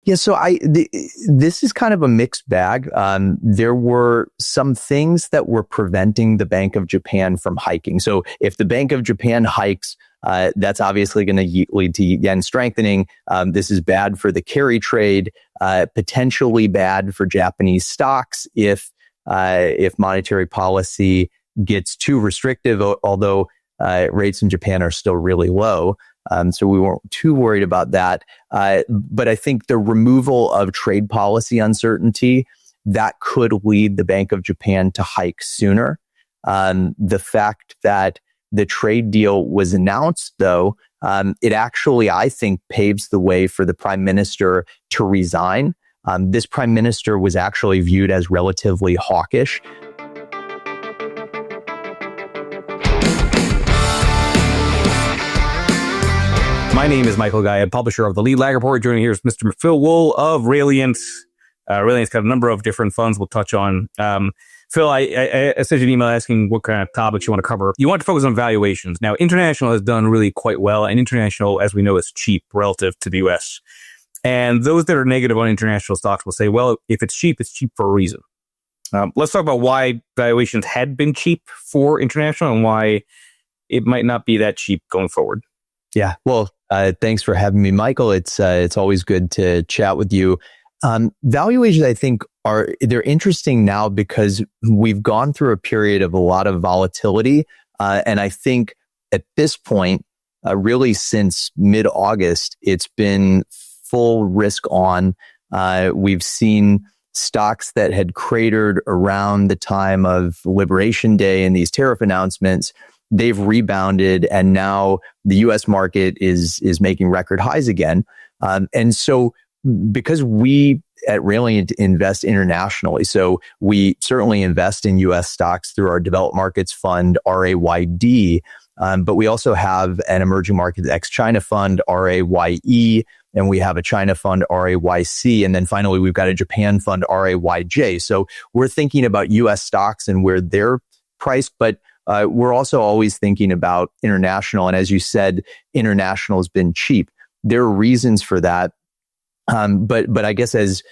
Yeah, so this is kind of a mixed bag. There were some things that were preventing the Bank of Japan from hiking. So if the Bank of Japan hikes, that's obviously going to lead to yen strengthening. This is bad for the carry trade, potentially bad for Japanese stocks if monetary policy gets too restrictive, although rates in Japan are still really low. So we weren't too worried about that. But I think the removal of trade policy uncertainty, that could lead the Bank of Japan to hike sooner. The fact that the trade deal was announced, though, it actually, I think, paves the way for the prime minister to resign. This prime minister was actually viewed as relatively hawkish. My name is Michael Guy, publisher of the Lead Lag Report. Joining here is Mr. Phil Wool of Railant. Railant's got a number of different funds we'll touch on. Phil, I sent you an email asking what kind of topics you want to cover. You want to focus on valuations. Now, international has done really quite well, and international, as we know, is cheap relative to the U.S. And those that are negative on international stocks will say, well, if it's cheap for a reason. Let's talk about why valuations had been cheap for international and why it might not be that cheap going forward. Yeah, well, thanks for having me, Michael. It's always good to chat with you. Valuations, I think, they're interesting now because we've gone through a period of a lot of volatility. And I think at this point, really since mid-August, it's been full risk on. We've seen stocks that had cratered around the time of Liberation Day and these tariff announcements. They've rebounded, and now the U.S. market is making record highs again. And so because we at Railant invest internationally, so we certainly invest in U.S. stocks through our developed markets fund, RAYD, but we also have an emerging markets ex-China fund, RAYE, and we have a China fund, RAYC, and then finally we've got a Japan fund, RAYJ. So we're thinking about U.S. stocks and where they're priced, but we're also always thinking about international. And as you said, international has been cheap. There are reasons for that. But I guess as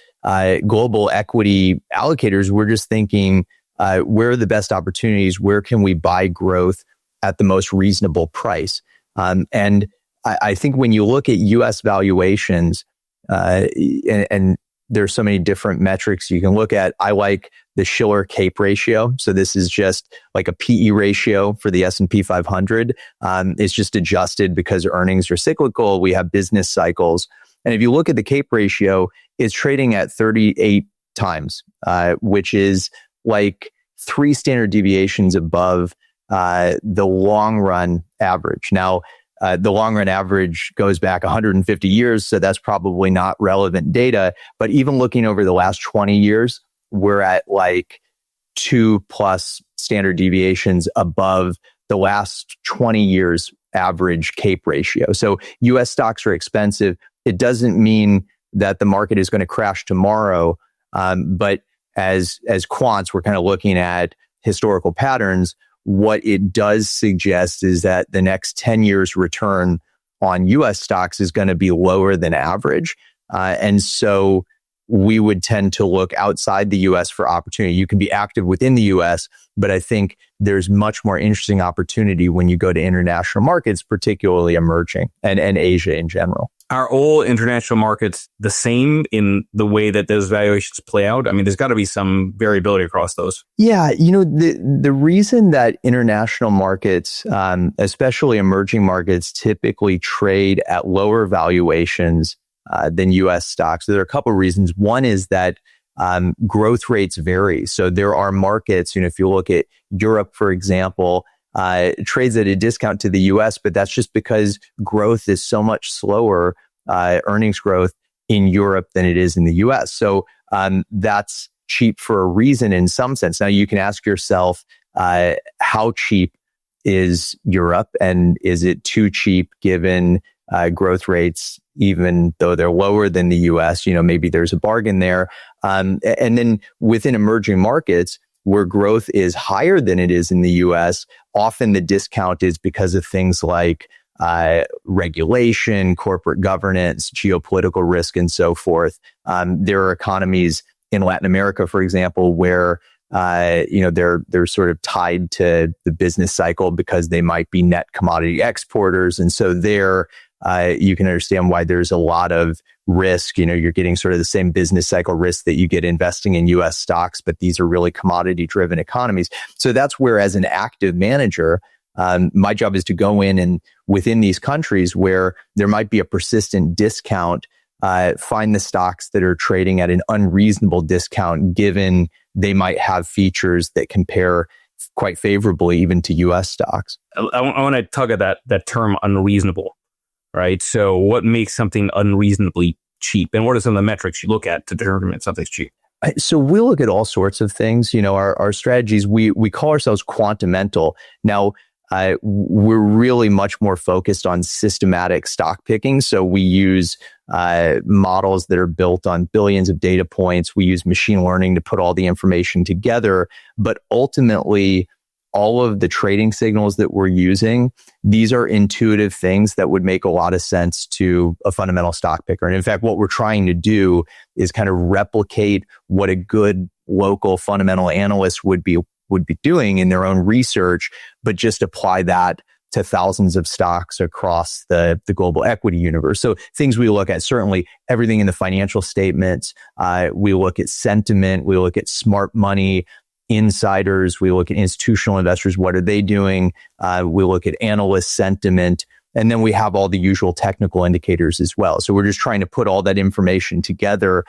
global equity allocators, we're just thinking, where are the best opportunities? Where can we buy growth at the most reasonable price? And I think when you look at U.S. valuations, and there's so many different metrics you can look at. I like the Shiller CAPE ratio. So this is just like a PE ratio for the S&P 500. It's just adjusted because earnings are cyclical. We have business cycles. And if you look at the CAPE ratio, it's trading at 38 times, which is like 3 standard deviations above the long run average. Now, the long run average goes back 150 years, so that's probably not relevant data. But even looking over the last 20 years, we're at like 2+ standard deviations above the last 20 years average CAPE ratio. So US stocks are expensive. It doesn't mean that the market is going to crash tomorrow. But as quants, we're kind of looking at historical patterns. What it does suggest is that the next 10 years return on US stocks is going to be lower than average. And so we would tend to look outside the US for opportunity. You can be active within the US, but I think there's much more interesting opportunity when you go to international markets, particularly emerging and Asia in general. Are all international markets the same in the way that those valuations play out? I mean, there's got to be some variability across those. Yeah, the reason that international markets, especially emerging markets, typically trade at lower valuations than U.S. stocks, there are a couple of reasons. One is that growth rates vary. So there are markets, if you look at Europe, for example, trades at a discount to the U.S., but that's just because growth is so much slower, earnings growth in Europe than it is in the U.S. So that's cheap for a reason in some sense. Now you can ask yourself, how cheap is Europe, and is it too cheap given growth rates, even though they're lower than the U.S.? Maybe there's a bargain there. And then within emerging markets, where growth is higher than it is in the U.S., often the discount is because of things like regulation, corporate governance, geopolitical risk, and so forth. There are economies in Latin America, for example, where they're sort of tied to the business cycle because they might be net commodity exporters, and so there you can understand why there's a lot of risk. You're getting sort of the same business cycle risk that you get investing in U.S. stocks, but these are really commodity-driven economies. So that's where, as an active manager, my job is to go in and within these countries where there might be a persistent discount, find the stocks that are trading at an unreasonable discount, given they might have features that compare quite favorably even to U.S. stocks. I want to tug at that term unreasonable, right? So what makes something unreasonably cheap? And what are some of the metrics you look at to determine something's cheap? So we look at all sorts of things. Our strategies, we call ourselves quantamental. Now, we're really much more focused on systematic stock picking. So we use models that are built on billions of data points. We use machine learning to put all the information together. But ultimately, all of the trading signals that we're using, these are intuitive things that would make a lot of sense to a fundamental stock picker. And in fact, what we're trying to do is kind of replicate what a good local fundamental analyst would be doing in their own research, but just apply that to thousands of stocks across the global equity universe. So things we look at, certainly everything in the financial statements. We look at sentiment. We look at smart money, insiders. We look at institutional investors. What are they doing? We look at analyst sentiment. And then we have all the usual technical indicators as well. So we're just trying to put all that information together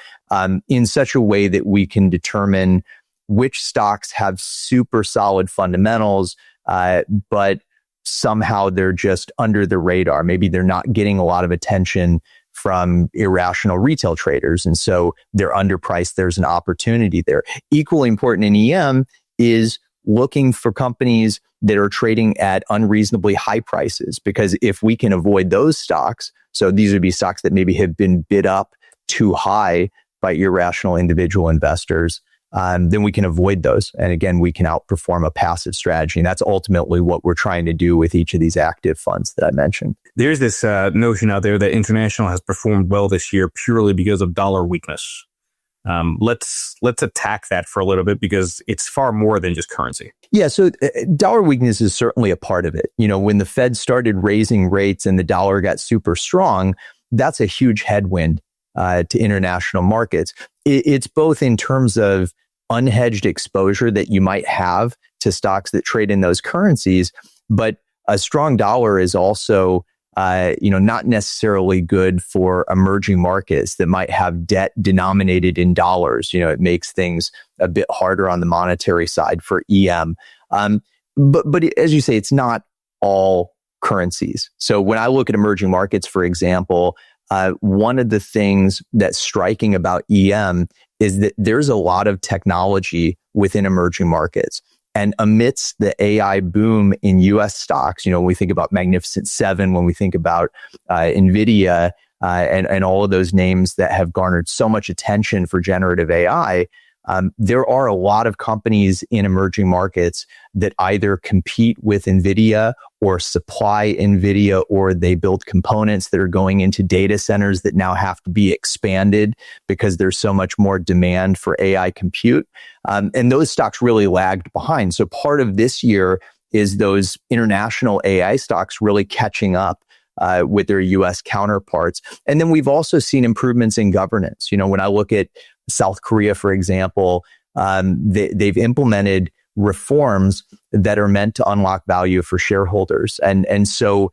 in such a way that we can determine which stocks have super solid fundamentals, but somehow they're just under the radar. Maybe they're not getting a lot of attention from irrational retail traders, and so they're underpriced. There's an opportunity there. Equally important in EM is looking for companies that are trading at unreasonably high prices, because if we can avoid those stocks, so these would be stocks that maybe have been bid up too high by irrational individual investors, then we can avoid those. And again, we can outperform a passive strategy. And that's ultimately what we're trying to do with each of these active funds that I mentioned. There's this notion out there that international has performed well this year purely because of dollar weakness. Let's attack that for a little bit, because it's far more than just currency. Yeah, so dollar weakness is certainly a part of it. When the Fed started raising rates and the dollar got super strong, that's a huge headwind to international markets. It's both in terms of unhedged exposure that you might have to stocks that trade in those currencies, but a strong dollar is also not necessarily good for emerging markets that might have debt denominated in dollars. It makes things a bit harder on the monetary side for EM. But as you say, it's not all currencies. So when I look at emerging markets, for example, one of the things that's striking about EM is that there's a lot of technology within emerging markets. And amidst the AI boom in US stocks, when we think about Magnificent Seven, when we think about NVIDIA and all of those names that have garnered so much attention for generative AI, there are a lot of companies in emerging markets that either compete with NVIDIA or supply NVIDIA, or they build components that are going into data centers that now have to be expanded because there's so much more demand for AI compute. And those stocks really lagged behind. So part of this year is those international AI stocks really catching up with their US counterparts. And then we've also seen improvements in governance. When I look at South Korea, for example, they've implemented reforms that are meant to unlock value for shareholders. And so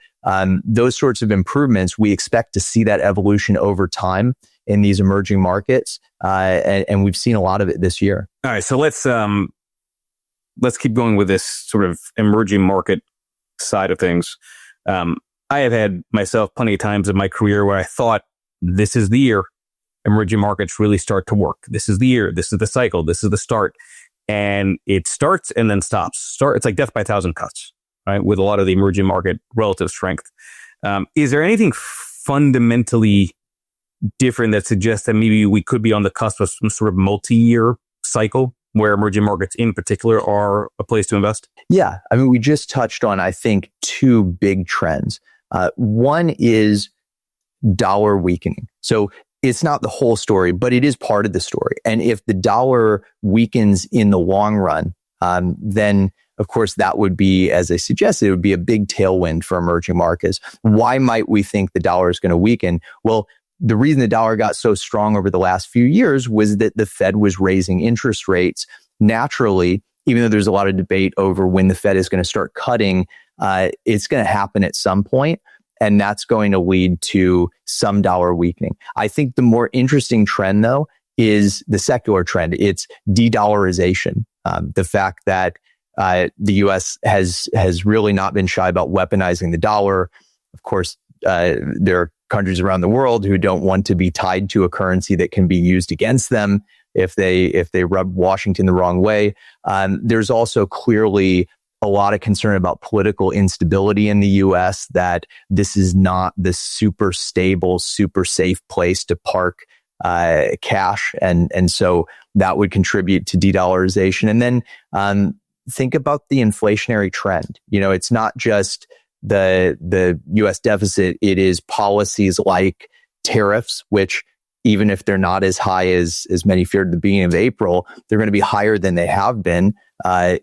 those sorts of improvements, we expect to see that evolution over time in these emerging markets. And we've seen a lot of it this year. All right. So let's keep going with this sort of emerging market side of things. I have had myself plenty of times in my career where I thought, this is the year emerging markets really start to work. This is the year. This is the cycle. This is the start. And it starts and then stops. It's like death by a thousand cuts, right? With a lot of the emerging market relative strength. Is there anything fundamentally different that suggests that maybe we could be on the cusp of some sort of multi-year cycle where emerging markets in particular are a place to invest? Yeah. I mean, we just touched on, I think, two big trends. One is dollar weakening. So it's not the whole story, but it is part of the story. And if the dollar weakens in the long run, then of course that would be, as I suggested, it would be a big tailwind for emerging markets. Why might we think the dollar is going to weaken? Well, the reason the dollar got so strong over the last few years was that the Fed was raising interest rates naturally. Even though there's a lot of debate over when the Fed is going to start cutting, it's going to happen at some point. And that's going to lead to some dollar weakening. I think the more interesting trend, though, is the secular trend. It's de-dollarization. The fact that the U.S. has really not been shy about weaponizing the dollar. Of course, there are countries around the world who don't want to be tied to a currency that can be used against them if they rub Washington the wrong way. There's also clearly a lot of concern about political instability in the U.S., that this is not the super stable, super safe place to park cash. And so that would contribute to de-dollarization. And then think about the inflationary trend. It's not just the U.S. deficit. It is policies like tariffs, which even if they're not as high as many feared at the beginning of April, they're going to be higher than they have been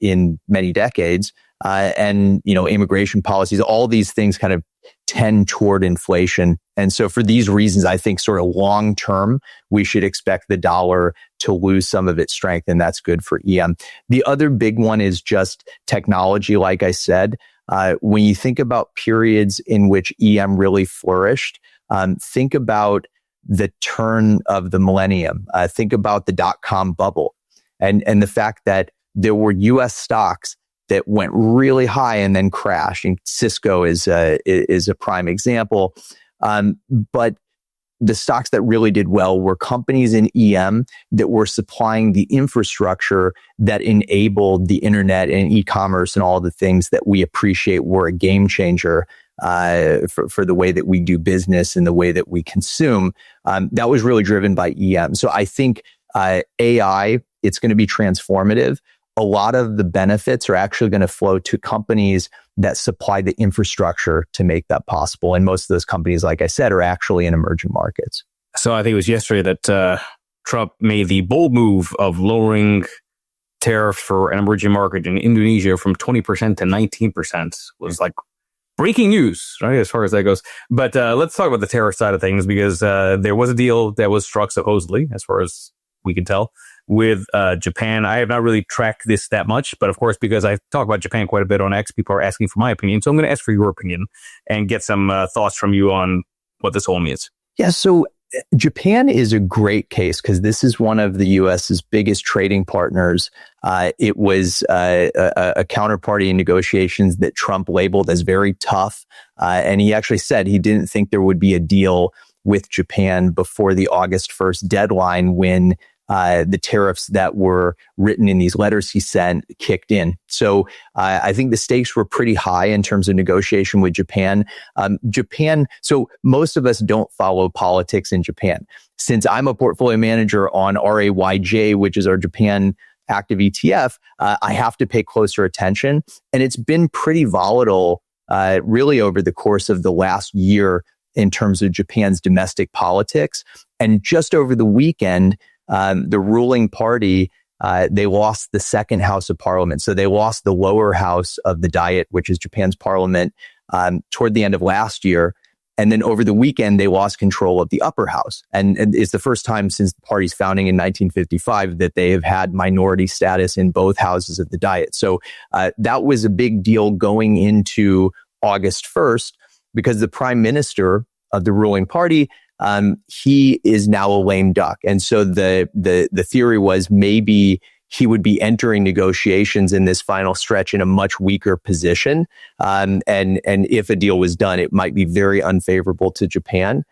in many decades. And immigration policies, all these things kind of tend toward inflation. And so for these reasons, I think sort of long term, we should expect the dollar to lose some of its strength, and that's good for EM. The other big one is just technology. Like I said, when you think about periods in which EM really flourished, think about the turn of the millennium. Think about the dot-com bubble and the fact that there were U.S. stocks that went really high and then crashed. And Cisco is a prime example. But the stocks that really did well were companies in EM that were supplying the infrastructure that enabled the internet and e-commerce and all the things that we appreciate were a game changer for the way that we do business and the way that we consume. That was really driven by EM. So I think AI, it's going to be transformative. A lot of the benefits are actually going to flow to companies that supply the infrastructure to make that possible. And most of those companies, like I said, are actually in emerging markets. So I think it was yesterday that Trump made the bold move of lowering tariffs for an emerging market in Indonesia from 20% to 19%. Was like breaking news, right, as far as that goes. But let's talk about the tariff side of things, because there was a deal that was struck, supposedly, as far as we can tell, with Japan. I have not really tracked this that much, but of course, because I talk about Japan quite a bit on X, people are asking for my opinion. So I'm going to ask for your opinion and get some thoughts from you on what this all means. Yeah, so Japan is a great case because this is one of the U.S.'s biggest trading partners. It was a counterparty in negotiations that Trump labeled as very tough. And he actually said he didn't think there would be a deal with Japan before the August 1st deadline when the tariffs that were written in these letters he sent kicked in. So I think the stakes were pretty high in terms of negotiation with Japan. So most of us don't follow politics in Japan. Since I'm a portfolio manager on RAYJ, which is our Japan active ETF, I have to pay closer attention. And it's been pretty volatile really over the course of the last year in terms of Japan's domestic politics. And just over the weekend, the ruling party, they lost the second house of parliament. So they lost the lower house of the Diet, which is Japan's parliament, toward the end of last year. And then over the weekend, they lost control of the upper house. And it's the first time since the party's founding in 1955 that they have had minority status in both houses of the Diet. So that was a big deal going into August 1st, because the prime minister of the ruling party, he is now a lame duck. And so the theory was maybe he would be entering negotiations in this final stretch in a much weaker position. And if a deal was done, it might be very unfavorable to Japan.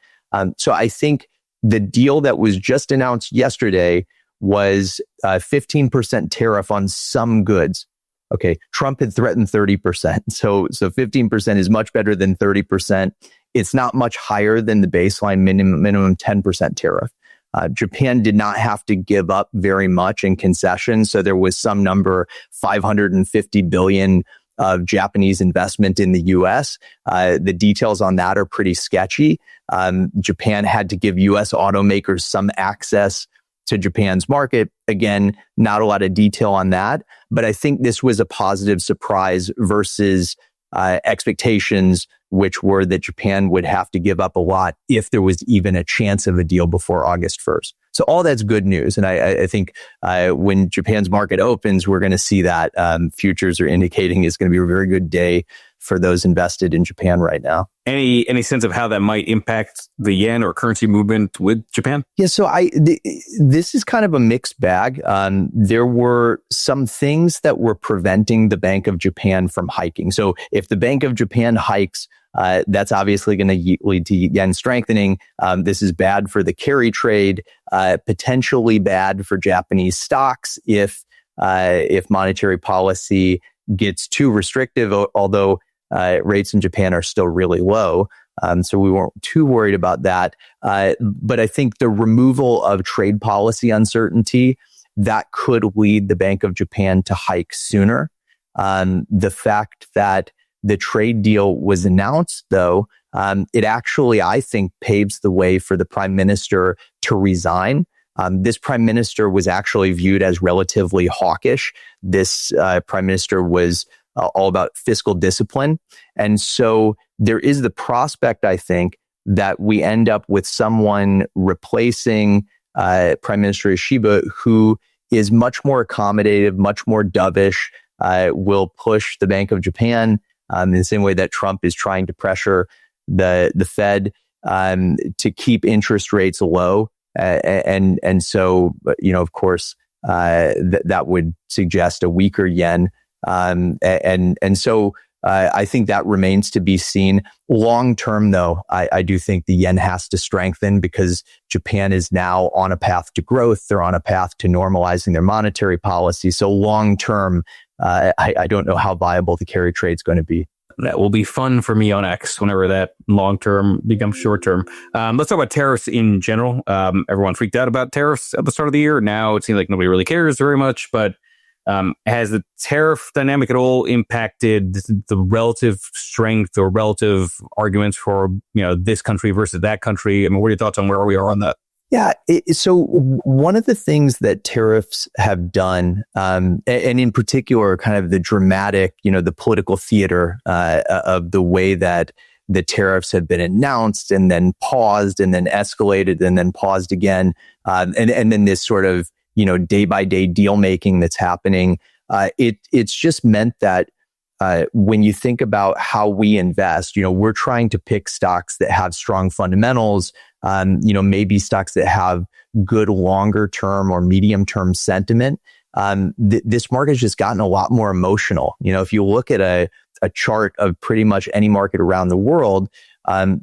So I think the deal that was just announced yesterday was a 15% tariff on some goods. Okay, Trump had threatened 30%. So 15% is much better than 30%. It's not much higher than the baseline minimum 10% tariff. Japan did not have to give up very much in concessions. So there was some number, 550 billion of Japanese investment in the U.S. The details on that are pretty sketchy. Japan had to give U.S. automakers some access to Japan's market. Again, not a lot of detail on that, but I think this was a positive surprise versus expectations, which were that Japan would have to give up a lot if there was even a chance of a deal before August 1st. So all that's good news. And I think when Japan's market opens, we're going to see that futures are indicating it's going to be a very good day for those invested in Japan right now. Any sense of how that might impact the yen or currency movement with Japan? Yeah, so this is kind of a mixed bag. There were some things that were preventing the Bank of Japan from hiking. So if the Bank of Japan hikes, that's obviously going to lead to yen strengthening. This is bad for the carry trade, potentially bad for Japanese stocks if monetary policy gets too restrictive, although rates in Japan are still really low. So we weren't too worried about that. But I think the removal of trade policy uncertainty, that could lead the Bank of Japan to hike sooner. The fact that the trade deal was announced, though, it actually, I think, paves the way for the prime minister to resign. This prime minister was actually viewed as relatively hawkish. This prime minister was all about fiscal discipline. And so there is the prospect, I think, that we end up with someone replacing Prime Minister Ishiba who is much more accommodative, much more dovish, will push the Bank of Japan in the same way that Trump is trying to pressure the Fed to keep interest rates low. And so, of course, that would suggest a weaker yen. And so I think that remains to be seen. Long term, though, I do think the yen has to strengthen because Japan is now on a path to growth. They're on a path to normalizing their monetary policy. So long term, I don't know how viable the carry trade is going to be. That will be fun for me on X whenever that long term becomes short term. Let's talk about tariffs in general. Everyone freaked out about tariffs at the start of the year. Now it seems like nobody really cares very much, but has the tariff dynamic at all impacted the relative strength or relative arguments for this country versus that country? I mean, what are your thoughts on where we are on that? Yeah. So one of the things that tariffs have done, and in particular, kind of the dramatic, the political theater of the way that the tariffs have been announced and then paused and then escalated and then paused again, and then this sort of day by day deal making that's happening. It's just meant that when you think about how we invest, we're trying to pick stocks that have strong fundamentals, maybe stocks that have good longer term or medium term sentiment. This market has just gotten a lot more emotional. If you look at a chart of pretty much any market around the world,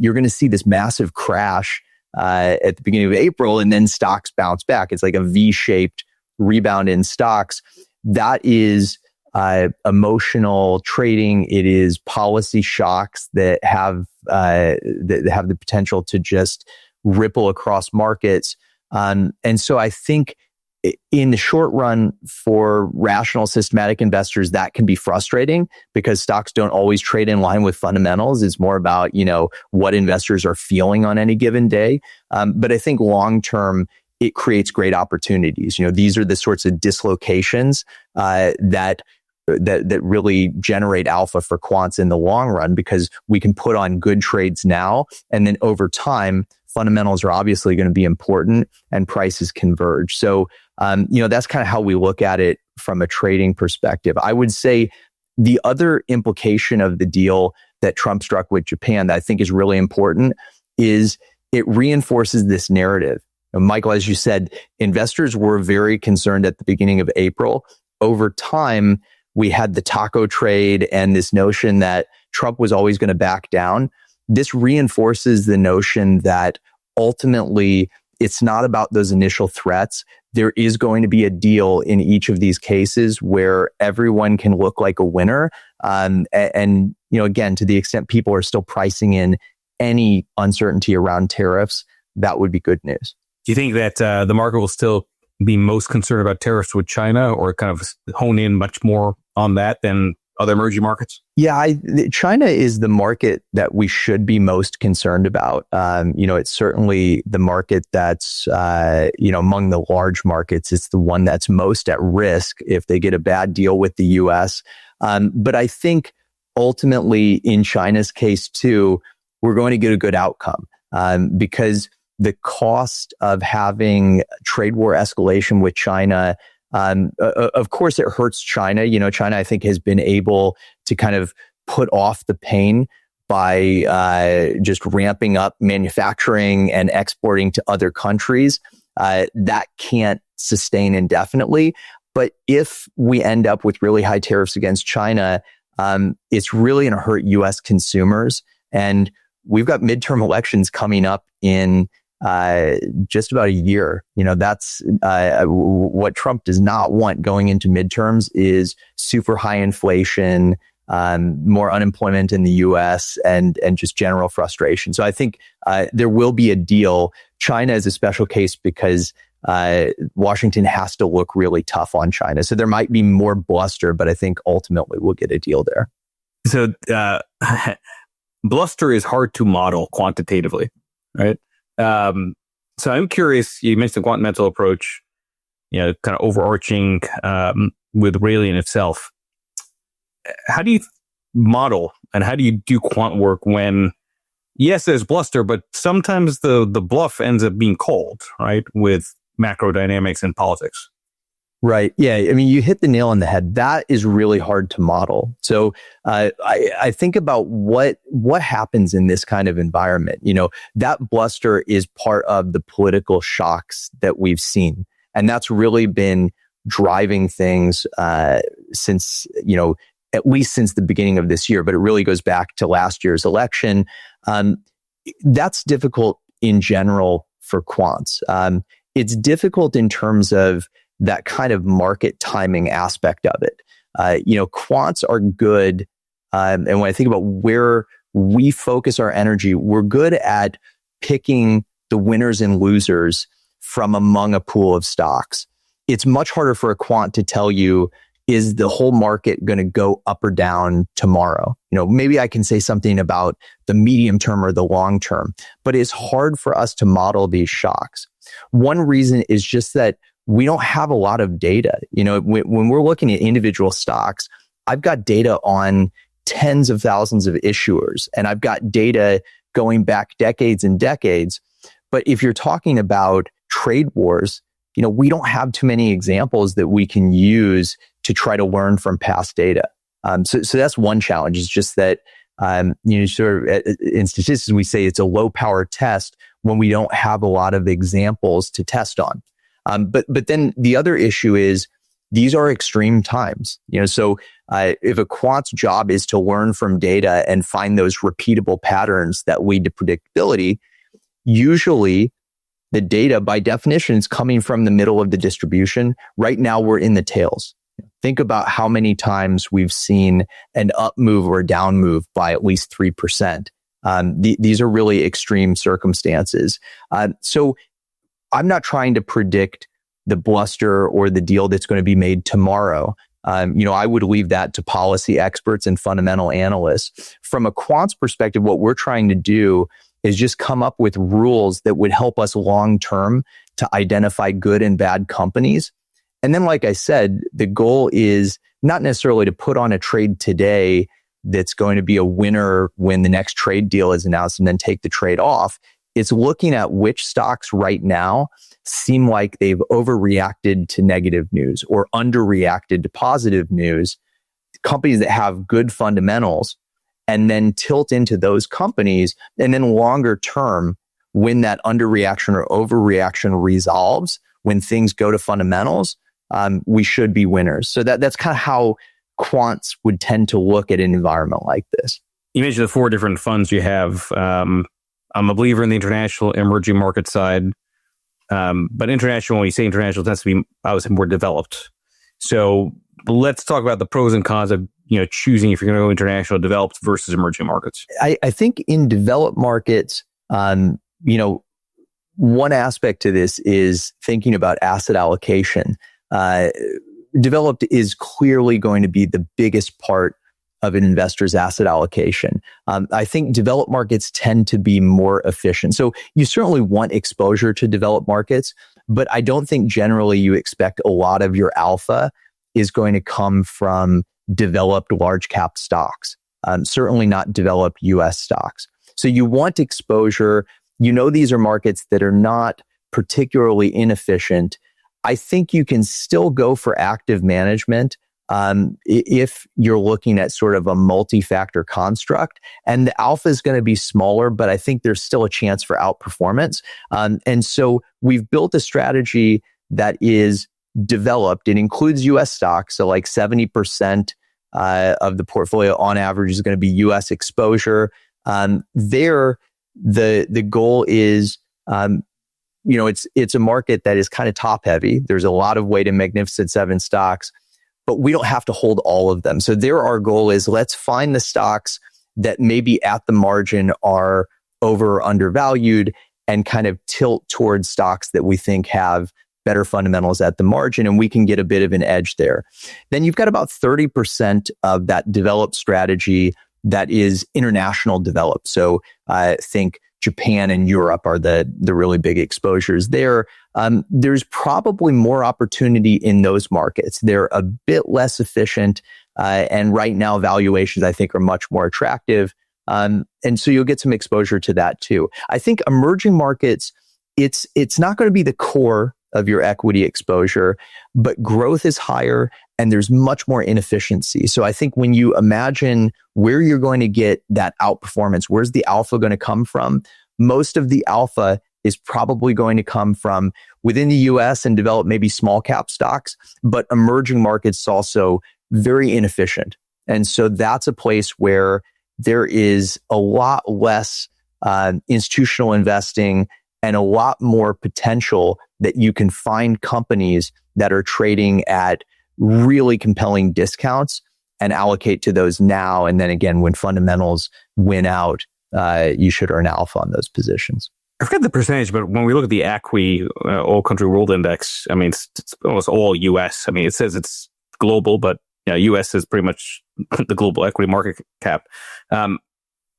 you're going to see this massive crash at the beginning of April, and then stocks bounce back. It's like a V-shaped rebound in stocks. That is emotional trading. It is policy shocks that have the potential to just ripple across markets. And so I think in the short run, for rational, systematic investors, that can be frustrating because stocks don't always trade in line with fundamentals. It's more about, what investors are feeling on any given day. But I think long term, it creates great opportunities. These are the sorts of dislocations that really generate alpha for quants in the long run because we can put on good trades now, and then over time, fundamentals are obviously going to be important and prices converge. So, that's kind of how we look at it from a trading perspective. I would say the other implication of the deal that Trump struck with Japan that I think is really important is it reinforces this narrative. Michael, as you said, investors were very concerned at the beginning of April. Over time, we had the taco trade and this notion that Trump was always going to back down. This reinforces the notion that ultimately it's not about those initial threats. There is going to be a deal in each of these cases where everyone can look like a winner. And again, to the extent people are still pricing in any uncertainty around tariffs, that would be good news. Do you think that the market will still be most concerned about tariffs with China, or kind of hone in much more on that than other emerging markets? Yeah, China is the market that we should be most concerned about. It's certainly the market that's, among the large markets, it's the one that's most at risk if they get a bad deal with the US. But I think ultimately in China's case too, we're going to get a good outcome because the cost of having trade war escalation with China, of course, it hurts China. China, I think, has been able to kind of put off the pain by just ramping up manufacturing and exporting to other countries. That can't sustain indefinitely. But if we end up with really high tariffs against China, it's really going to hurt U.S. consumers. And we've got midterm elections coming up in just about a year. That's what Trump does not want going into midterms is super high inflation, more unemployment in the U.S. and just general frustration. So I think there will be a deal. China is a special case because Washington has to look really tough on China. So there might be more bluster, but I think ultimately we'll get a deal there. So bluster is hard to model quantitatively, right? So I'm curious, you mentioned the quantum mental approach, kind of overarching with Railant itself. How do you model and how do you do quant work when, yes, there's bluster, but sometimes the bluff ends up being called, right, with macro dynamics and politics? Right. Yeah. I mean, you hit the nail on the head. That is really hard to model. So I think about what happens in this kind of environment. That bluster is part of the political shocks that we've seen. And that's really been driving things since, at least since the beginning of this year, but it really goes back to last year's election. That's difficult in general for quants. It's difficult in terms of that kind of market timing aspect of it. Quants are good. And when I think about where we focus our energy, we're good at picking the winners and losers from among a pool of stocks. It's much harder for a quant to tell you, is the whole market going to go up or down tomorrow? Maybe I can say something about the medium term or the long term, but it's hard for us to model these shocks. One reason is just that we don't have a lot of data. When we're looking at individual stocks, I've got data on tens of thousands of issuers, and I've got data going back decades and decades. But if you're talking about trade wars, we don't have too many examples that we can use to try to learn from past data. So that's one challenge. It's just that, sort of in statistics, we say it's a low power test when we don't have a lot of examples to test on. But then the other issue is these are extreme times. So if a quant's job is to learn from data and find those repeatable patterns that lead to predictability, usually the data by definition is coming from the middle of the distribution. Right now we're in the tails. Think about how many times we've seen an up move or a down move by at least 3%. These are really extreme circumstances. So I'm not trying to predict the bluster or the deal that's going to be made tomorrow. I would leave that to policy experts and fundamental analysts. From a quant's perspective, what we're trying to do is just come up with rules that would help us long term to identify good and bad companies. And then, like I said, the goal is not necessarily to put on a trade today that's going to be a winner when the next trade deal is announced and then take the trade off. It's looking at which stocks right now seem like they've overreacted to negative news or underreacted to positive news, companies that have good fundamentals, and then tilt into those companies. And then longer term, when that underreaction or overreaction resolves, when things go to fundamentals, we should be winners. So that's kind of how quants would tend to look at an environment like this. You mentioned the 4 different funds you have. I'm a believer in the international emerging market side. But international, when you say international, it tends to be, I would say, more developed. So let's talk about the pros and cons of choosing if you're going to go international, developed versus emerging markets. I think in developed markets, one aspect to this is thinking about asset allocation. Developed is clearly going to be the biggest part of an investor's asset allocation. I think developed markets tend to be more efficient. So you certainly want exposure to developed markets, but I don't think generally you expect a lot of your alpha is going to come from developed large cap stocks. Certainly not developed US stocks. So you want exposure. You know, these are markets that are not particularly inefficient. I think you can still go for active management if you're looking at sort of a multi-factor construct, and the alpha is going to be smaller, but I think there's still a chance for outperformance. And so we've built a strategy that is developed. It includes US stocks. So like 70% of the portfolio on average is going to be US exposure. There, the goal is, it's a market that is kind of top heavy. There's a lot of weight in Magnificent Seven stocks, but we don't have to hold all of them. So there, our goal is let's find the stocks that maybe at the margin are over or undervalued and kind of tilt towards stocks that we think have better fundamentals at the margin, and we can get a bit of an edge there. Then you've got about 30% of that developed strategy that is international developed. So I think Japan and Europe are the really big exposures there. There's probably more opportunity in those markets. They're a bit less efficient, and right now valuations I think are much more attractive. And so you'll get some exposure to that too. I think emerging markets, it's not going to be the core of your equity exposure, but growth is higher and there's much more inefficiency. So I think when you imagine where you're going to get that outperformance, where's the alpha going to come from? Most of the alpha is probably going to come from within the US and develop maybe small cap stocks, but emerging markets also very inefficient. And so that's a place where there is a lot less institutional investing and a lot more potential that you can find companies that are trading at really compelling discounts and allocate to those now. And then again, when fundamentals win out, you should earn alpha on those positions. I forget the percentage, but when we look at the ACWI All Country World Index, I mean, it's almost all US. I mean, it says it's global, but US is pretty much the global equity market cap.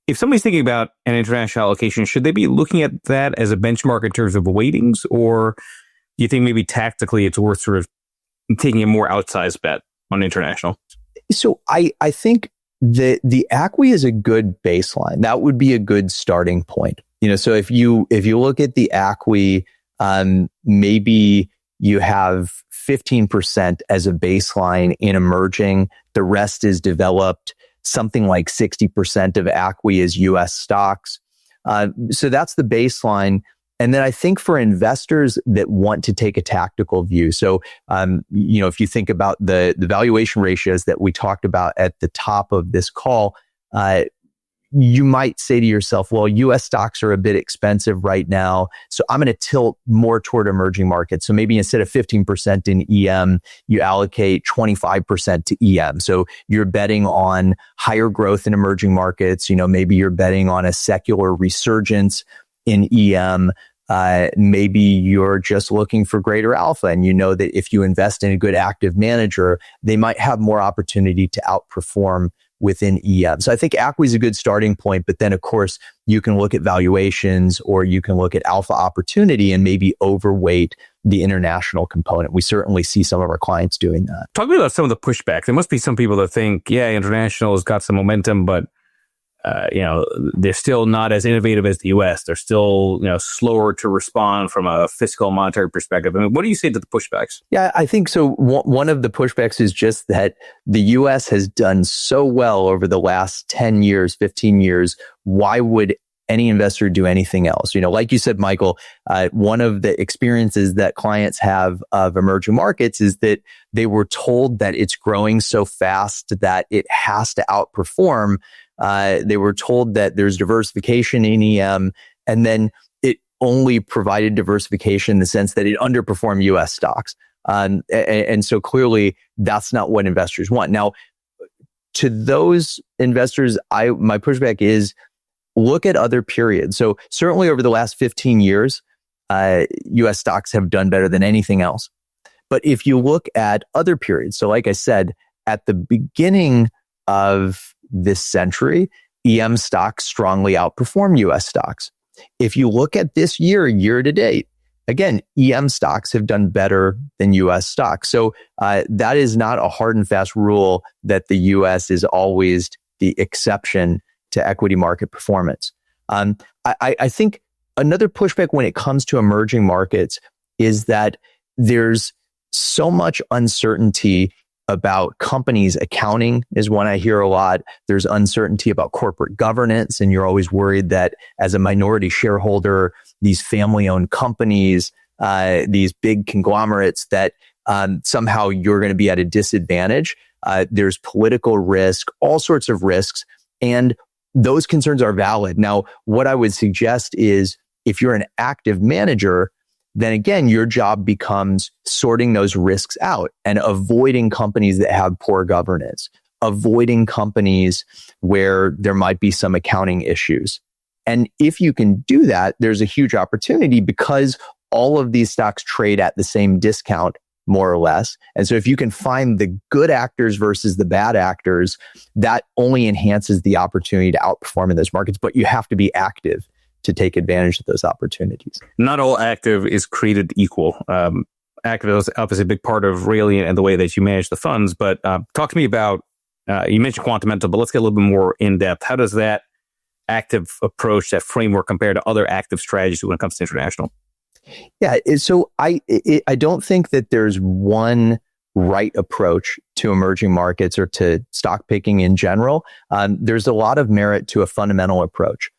If somebody's thinking about an international allocation, should they be looking at that as a benchmark in terms of weightings, or do you think maybe tactically it's worth sort of taking a more outsized bet on international? So I think the ACWI is a good baseline. That would be a good starting point. So if you look at the ACWI, maybe you have 15% as a baseline in emerging. The rest is developed. Something like 60% of ACWI is US stocks. So that's the baseline. And then I think for investors that want to take a tactical view. So, if you think about the valuation ratios that we talked about at the top of this call, you might say to yourself, well, US stocks are a bit expensive right now, so I'm going to tilt more toward emerging markets. So maybe instead of 15% in EM, you allocate 25% to EM. So you're betting on higher growth in emerging markets. Maybe you're betting on a secular resurgence in EM. Maybe you're just looking for greater alpha, and you know that if you invest in a good active manager, they might have more opportunity to outperform within EM. So I think ACWI is a good starting point, but then of course you can look at valuations or you can look at alpha opportunity and maybe overweight the international component. We certainly see some of our clients doing that. Talk to me about some of the pushback. There must be some people that think, international has got some momentum, but they're still not as innovative as the US. They're still, slower to respond from a fiscal monetary perspective. I mean, what do you say to the pushbacks? Yeah, I think so. One of the pushbacks is just that the US has done so well over the last 10 years, 15 years. Why would any investor do anything else? Like you said, Michael, one of the experiences that clients have of emerging markets is that they were told that it's growing so fast that it has to outperform. They were told that there's diversification in EM, and then it only provided diversification in the sense that it underperformed US stocks. And so clearly that's not what investors want. Now, to those investors, my pushback is look at other periods. So certainly over the last 15 years, US stocks have done better than anything else. But if you look at other periods, so like I said, at the beginning of this century, EM stocks strongly outperform US stocks. If you look at this year to date, again, EM stocks have done better than US stocks. So that is not a hard and fast rule that the US is always the exception to equity market performance. I think another pushback when it comes to emerging markets is that there's so much uncertainty about companies. Accounting is one I hear a lot. There's uncertainty about corporate governance, and you're always worried that as a minority shareholder, these family-owned companies, these big conglomerates, that somehow you're going to be at a disadvantage. There's political risk, all sorts of risks, and those concerns are valid. Now, what I would suggest is if you're an active manager, then again, your job becomes sorting those risks out and avoiding companies that have poor governance, avoiding companies where there might be some accounting issues. And if you can do that, there's a huge opportunity because all of these stocks trade at the same discount, more or less. And so if you can find the good actors versus the bad actors, that only enhances the opportunity to outperform in those markets, but you have to be active to take advantage of those opportunities. Not all active is created equal. Active is obviously a big part of Railant and the way that you manage the funds. But talk to me about, you mentioned quantamental, but let's get a little bit more in depth. How does that active approach, that framework, compare to other active strategies when it comes to international? Yeah, so I don't think that there's one right approach to emerging markets or to stock picking in general. There's a lot of merit to a fundamental approach.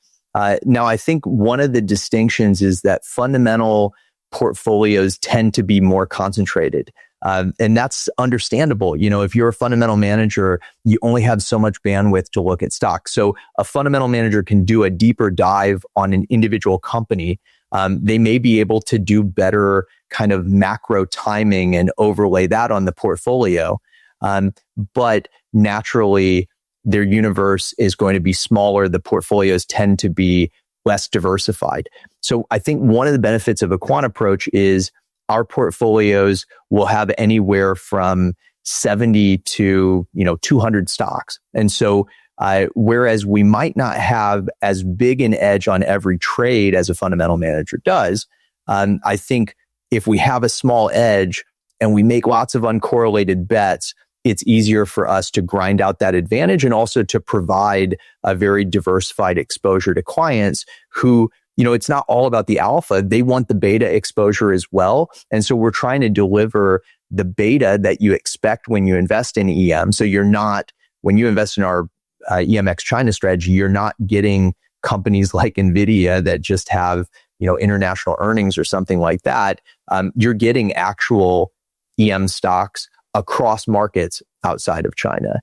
Now, I think one of the distinctions is that fundamental portfolios tend to be more concentrated. And that's understandable. You know, if you're a fundamental manager, you only have so much bandwidth to look at stocks. So a fundamental manager can do a deeper dive on an individual company. They may be able to do better kind of macro timing and overlay that on the portfolio. But naturally, their universe is going to be smaller. The portfolios tend to be less diversified. So I think one of the benefits of a quant approach is our portfolios will have anywhere from 70 to 200 stocks. And so whereas we might not have as big an edge on every trade as a fundamental manager does, I think if we have a small edge and we make lots of uncorrelated bets, it's easier for us to grind out that advantage and also to provide a very diversified exposure to clients who, it's not all about the alpha. They want the beta exposure as well. And so we're trying to deliver the beta that you expect when you invest in EM. So when you invest in our EMX China strategy, you're not getting companies like NVIDIA that just have, international earnings or something like that. You're getting actual EM stocks across markets outside of China.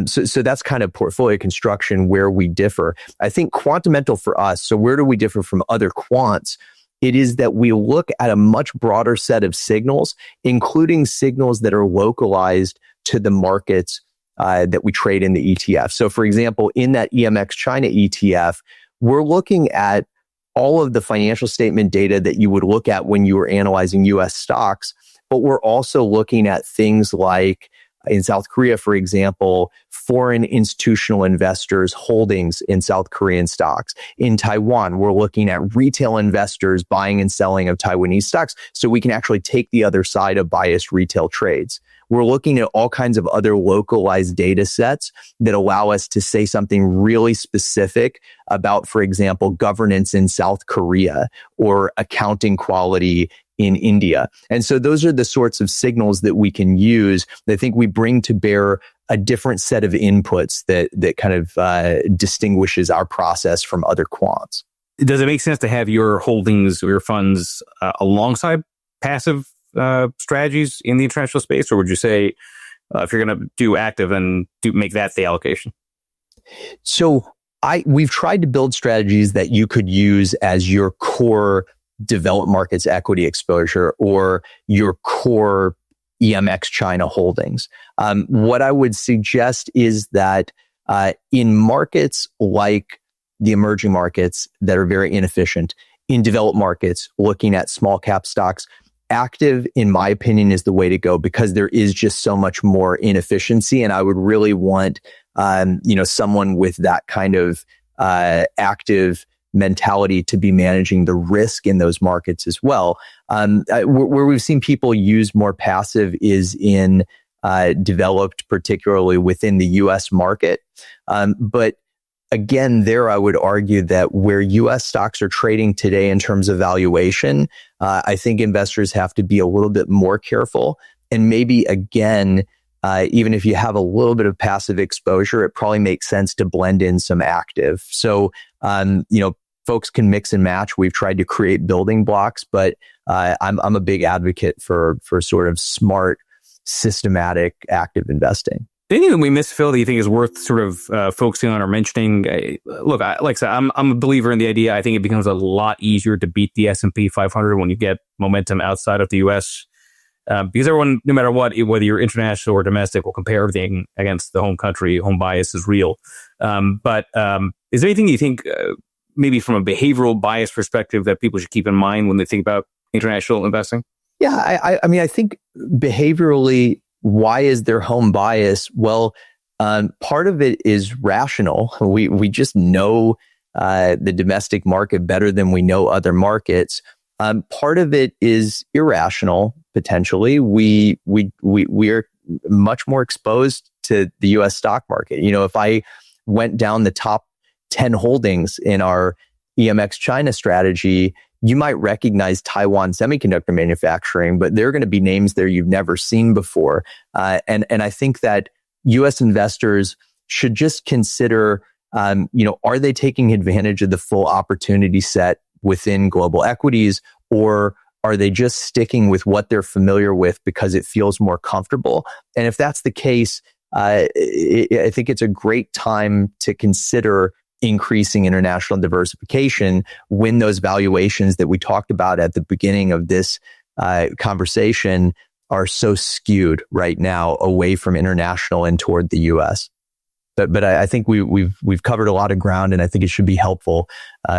So that's kind of portfolio construction where we differ. I think quantamental for us, so where do we differ from other quants? It is that we look at a much broader set of signals, including signals that are localized to the markets that we trade in the ETF. So for example, in that EMX China ETF, we're looking at all of the financial statement data that you would look at when you were analyzing US stocks, but we're also looking at things like in South Korea, for example, foreign institutional investors' holdings in South Korean stocks. In Taiwan, we're looking at retail investors buying and selling of Taiwanese stocks so we can actually take the other side of biased retail trades. We're looking at all kinds of other localized data sets that allow us to say something really specific about, for example, governance in South Korea or accounting quality in India. And so those are the sorts of signals that we can use. I think we bring to bear a different set of inputs that kind of distinguishes our process from other quants. Does it make sense to have your holdings or your funds alongside passive strategies in the international space? Or would you say if you're going to do active, then make that the allocation? So we've tried to build strategies that you could use as your core developed markets equity exposure or your core EMX China holdings. What I would suggest is that in markets like the emerging markets that are very inefficient, in developed markets, looking at small cap stocks, active, in my opinion, is the way to go because there is just so much more inefficiency. And I would really want someone with that kind of active mentality to be managing the risk in those markets as well. Where we've seen people use more passive is in developed, particularly within the U.S. market. But again, there I would argue that where U.S. stocks are trading today in terms of valuation, I think investors have to be a little bit more careful. And maybe again, even if you have a little bit of passive exposure, it probably makes sense to blend in some active. So, folks can mix and match. We've tried to create building blocks, but I'm a big advocate for sort of smart, systematic, active investing. Anything that we missed, Phil, that you think is worth sort of focusing on or mentioning? Look, like I said, I'm a believer in the idea. I think it becomes a lot easier to beat the S&P 500 when you get momentum outside of the U.S. Because everyone, no matter what, whether you're international or domestic, will compare everything against the home country. Home bias is real. But is there anything you think, maybe from a behavioral bias perspective, that people should keep in mind when they think about international investing? Yeah, I mean, I think behaviorally, why is there home bias? Well, part of it is rational. We just know the domestic market better than we know other markets. Part of it is irrational. Potentially, we are much more exposed to the U.S. stock market. If I went down the top 10 holdings in our EMX China strategy, you might recognize Taiwan semiconductor manufacturing, but there are going to be names there you've never seen before. And I think that U.S. investors should just consider, are they taking advantage of the full opportunity set within global equities, or are they just sticking with what they're familiar with because it feels more comfortable? And if that's the case, I think it's a great time to consider increasing international diversification when those valuations that we talked about at the beginning of this conversation are so skewed right now away from international and toward the U.S. But I think we've covered a lot of ground, and I think it should be helpful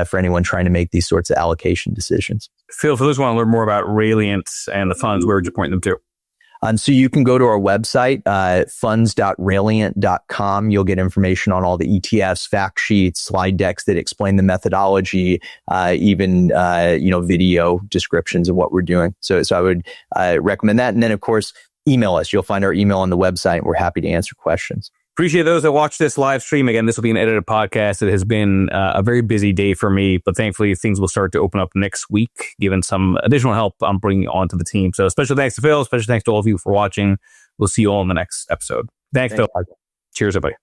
for anyone trying to make these sorts of allocation decisions. Phil, for those who want to learn more about Railant and the funds, where would you point them to? So you can go to our website, funds.railant.com. You'll get information on all the ETFs, fact sheets, slide decks that explain the methodology, even video descriptions of what we're doing. So I would recommend that. And then, of course, email us. You'll find our email on the website, and we're happy to answer questions. Appreciate those that watch this live stream. Again, this will be an edited podcast. It has been a very busy day for me, but thankfully things will start to open up next week, given some additional help I'm bringing onto the team. So special thanks to Phil. Special thanks to all of you for watching. We'll see you all in the next episode. Thanks, Phil. Cheers, everybody.